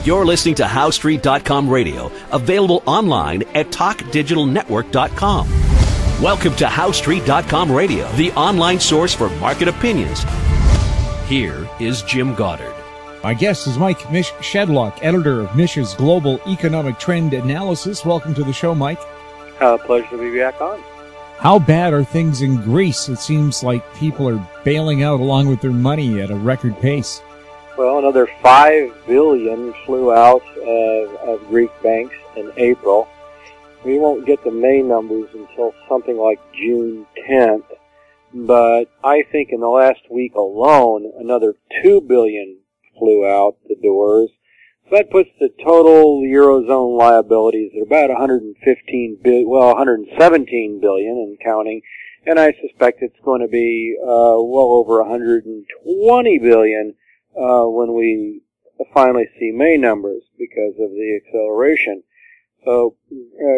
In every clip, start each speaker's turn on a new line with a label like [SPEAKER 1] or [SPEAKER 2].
[SPEAKER 1] You're listening to HowStreet.com radio, available online at TalkDigitalNetwork.com. Welcome to HowStreet.com radio, the online source for market opinions. Here is Jim Goddard.
[SPEAKER 2] My guest is Mike Shedlock, editor of Mish's Global Economic Trend Analysis. Welcome to the show, Mike.
[SPEAKER 3] Pleasure to be back on.
[SPEAKER 2] How bad are things in Greece? It seems like people are bailing out along with their money at a record pace.
[SPEAKER 3] Well, another $5 billion flew out of Greek banks in April. We won't get the May numbers until something like June 10th, but I think in the last week alone, another $2 billion flew out the doors. So that puts the total Eurozone liabilities at about $117 billion and counting, and I suspect it's going to be well over $120 billion when we finally see May numbers because of the acceleration. So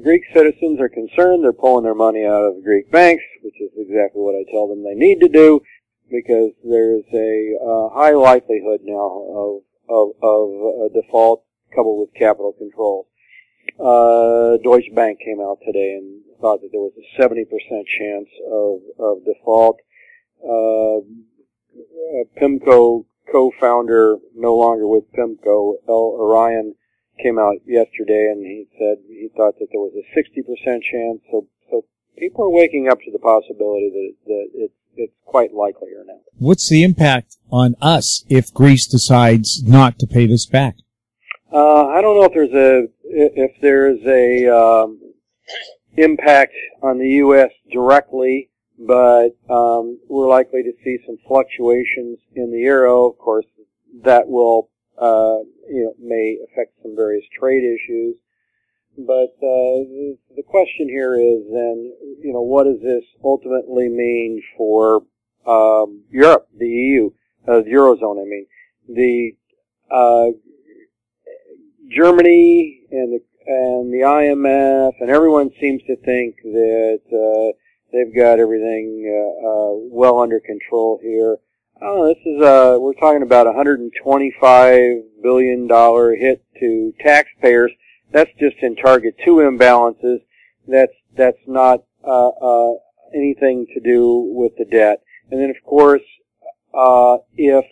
[SPEAKER 3] Greek citizens are concerned. They're pulling their money out of Greek banks, which is exactly what I tell them they need to do, because there's a high likelihood now of a default coupled with capital controls. Deutsche Bank came out today and thought that there was a 70% chance of default. PIMCO co-founder, no longer with PIMCO, El Orion, came out yesterday and he said he thought that there was a 60% chance. So people are waking up to the possibility that it's quite likely or not.
[SPEAKER 2] What's the impact on us if Greece decides not to pay this back?
[SPEAKER 3] I don't know if there's a impact on the U.S. directly, but we're likely to see some fluctuations in the euro. Of course, that will may affect some various trade issues. But the question here is then, what does this ultimately mean for Europe, the EU, the Eurozone? I mean, the Germany and the IMF and everyone seems to think that they've got everything well under control here. This is we're talking about $125 billion hit to taxpayers. That's just in Target 2 imbalances. That's not anything to do with the debt. And then, of course, if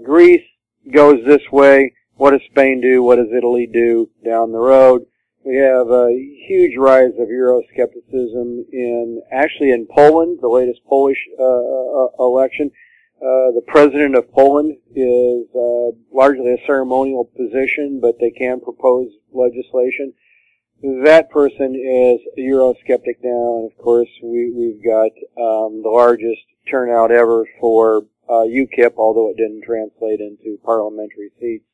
[SPEAKER 3] Greece goes this way, what does Spain do? What does Italy do down the road? We have a huge rise of Euroscepticism in Poland, the latest Polish election. The president of Poland is largely a ceremonial position, but they can propose legislation. That person is a Eurosceptic now, and of course we've got the largest turnout ever for UKIP, although it didn't translate into parliamentary seats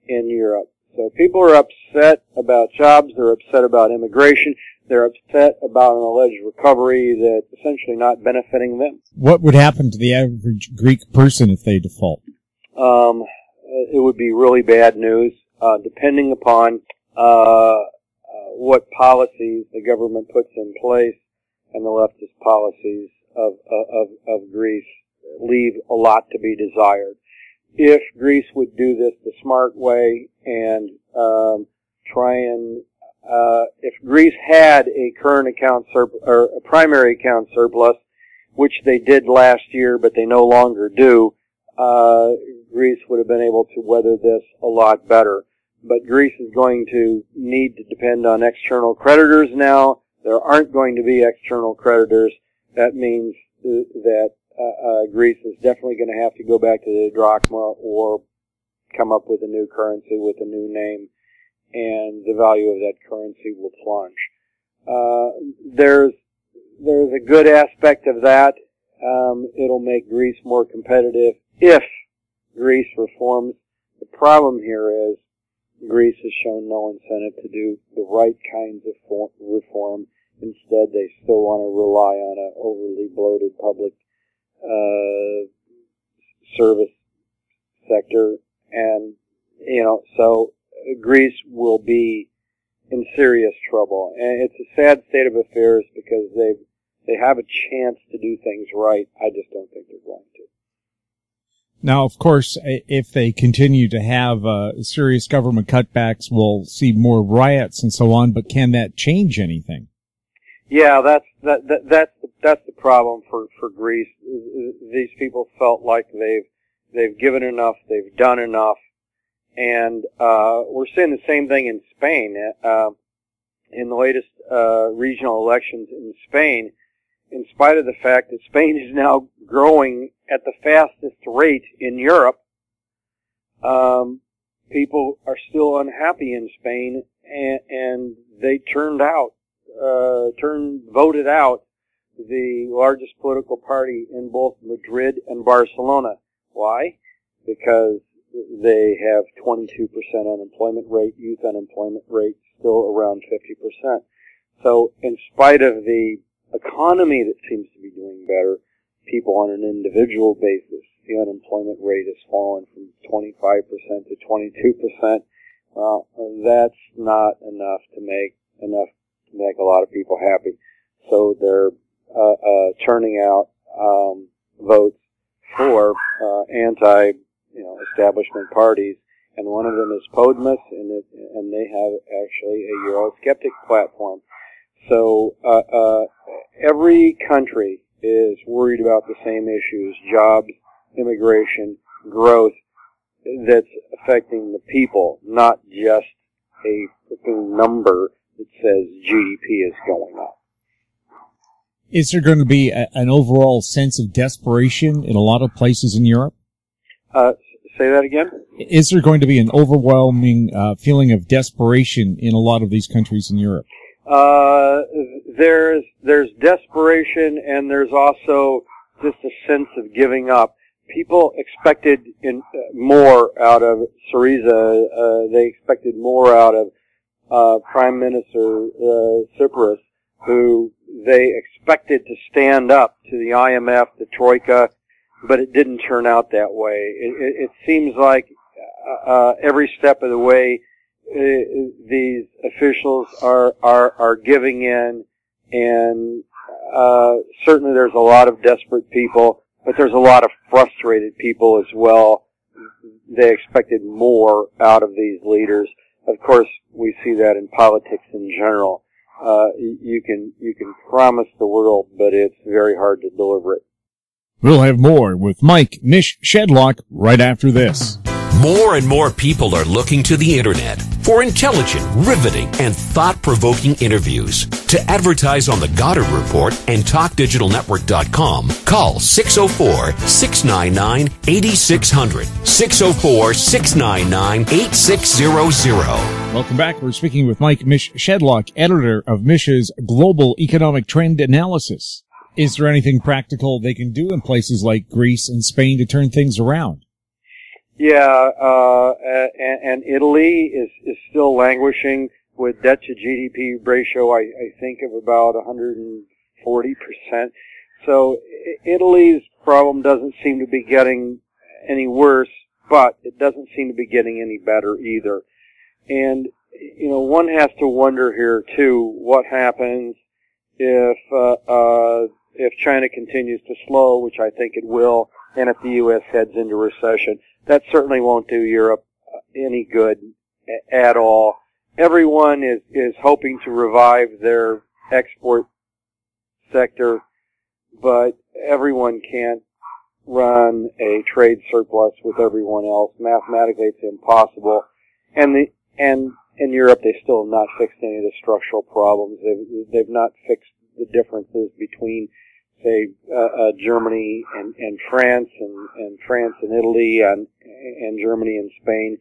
[SPEAKER 3] in Europe. So people are upset about jobs, they're upset about immigration, they're upset about an alleged recovery that's essentially not benefiting them.
[SPEAKER 2] What would happen to the average Greek person if they default?
[SPEAKER 3] It would be really bad news, depending upon what policies the government puts in place, and the leftist policies of Greece leave a lot to be desired. If Greece would do this the smart way and if Greece had a current account or a primary account surplus, which they did last year, but they no longer do, Greece would have been able to weather this a lot better. But Greece is going to need to depend on external creditors now. There aren't going to be external creditors. That means that Greece is definitely going to have to go back to the drachma or come up with a new currency with a new name, and the value of that currency will plunge. There's a good aspect of that. It'll make Greece more competitive if Greece reforms. The problem here is Greece has shown no incentive to do the right kinds of reform. Instead, they still want to rely on an overly bloated public service sector, and so Greece will be in serious trouble. And it's a sad state of affairs because they have a chance to do things right. I just don't think they're going to.
[SPEAKER 2] Now, of course, if they continue to have serious government cutbacks, we'll see more riots and so on. But can that change anything?
[SPEAKER 3] Yeah, that's the problem for Greece. These people felt like they've given enough, they've done enough, and we're seeing the same thing in Spain. In the latest regional elections in Spain, in spite of the fact that Spain is now growing at the fastest rate in Europe, people are still unhappy in Spain, and they voted out the largest political party in both Madrid and Barcelona. Why? Because they have 22% unemployment rate, youth unemployment rate still around 50%. So in spite of the economy that seems to be doing better, people on an individual basis, the unemployment rate has fallen from 25% to 22%. Well, that's not enough to make a lot of people happy. So they're turning out votes for establishment parties, and one of them is Podemos, and they have actually a Eurosceptic platform. So every country is worried about the same issues: jobs, immigration, growth, that's affecting the people, not just a freaking number that says GDP is going up.
[SPEAKER 2] Is there going to be an overall sense of desperation in a lot of places in Europe?
[SPEAKER 3] Say that again?
[SPEAKER 2] Is there going to be an overwhelming feeling of desperation in a lot of these countries in Europe?
[SPEAKER 3] There's desperation, and there's also just a sense of giving up. People expected more out of Syriza. They expected more out of Prime Minister Tsipras, who they expected to stand up to the IMF, the Troika, but it didn't turn out that way. It seems like every step of the way these officials are giving in, and certainly there's a lot of desperate people, but there's a lot of frustrated people as well. They expected more out of these leaders. Of course, we see that in politics in general. You can promise the world, but it's very hard to deliver it.
[SPEAKER 2] We'll have more with Mike Shedlock right after this.
[SPEAKER 1] More and more people are looking to the Internet for intelligent, riveting, and thought-provoking interviews. To advertise on the Goddard Report and TalkDigitalNetwork.com, call 604-699-8600, 604-699-8600.
[SPEAKER 2] Welcome back. We're speaking with Mike Shedlock, editor of Mish's Global Economic Trend Analysis. Is there anything practical they can do in places like Greece and Spain to turn things around?
[SPEAKER 3] Yeah, and Italy is still languishing with debt to GDP ratio, I think, of about 140%. So Italy's problem doesn't seem to be getting any worse, but it doesn't seem to be getting any better either. And, one has to wonder here, too, what happens if China continues to slow, which I think it will, and if the U.S. heads into recession. That certainly won't do Europe any good at all. Everyone is hoping to revive their export sector, but everyone can't run a trade surplus with everyone else. Mathematically, it's impossible. And in Europe, they still have not fixed any of the structural problems. They've not fixed the differences between, say, Germany and France, and France and Italy, and Germany and Spain.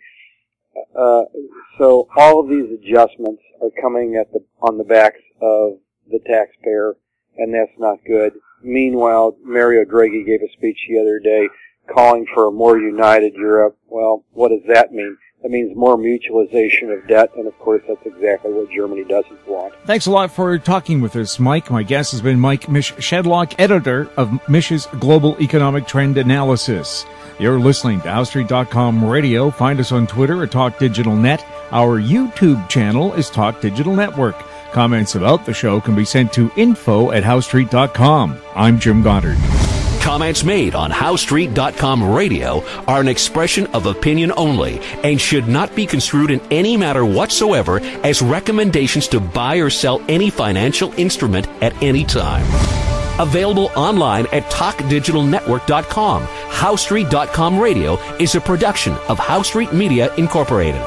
[SPEAKER 3] So all of these adjustments are coming on the backs of the taxpayer, and that's not good. Meanwhile, Mario Draghi gave a speech the other day calling for a more united Europe. Well, what does that mean? That means more mutualization of debt, and of course that's exactly what Germany doesn't want.
[SPEAKER 2] Thanks a lot for talking with us, Mike. My guest has been Mike Shedlock, editor of Mish's Global Economic Trend Analysis. You're listening to HowStreet.com radio. Find us on Twitter at Talk Digital Net. Our YouTube channel is Talk Digital Network. Comments about the show can be sent to info@HowStreet.com. I'm Jim Goddard.
[SPEAKER 1] Comments made on HowStreet.com radio are an expression of opinion only and should not be construed in any matter whatsoever as recommendations to buy or sell any financial instrument at any time. Available online at TalkDigitalNetwork.com. HowStreet.com radio is a production of HowStreet Media Incorporated.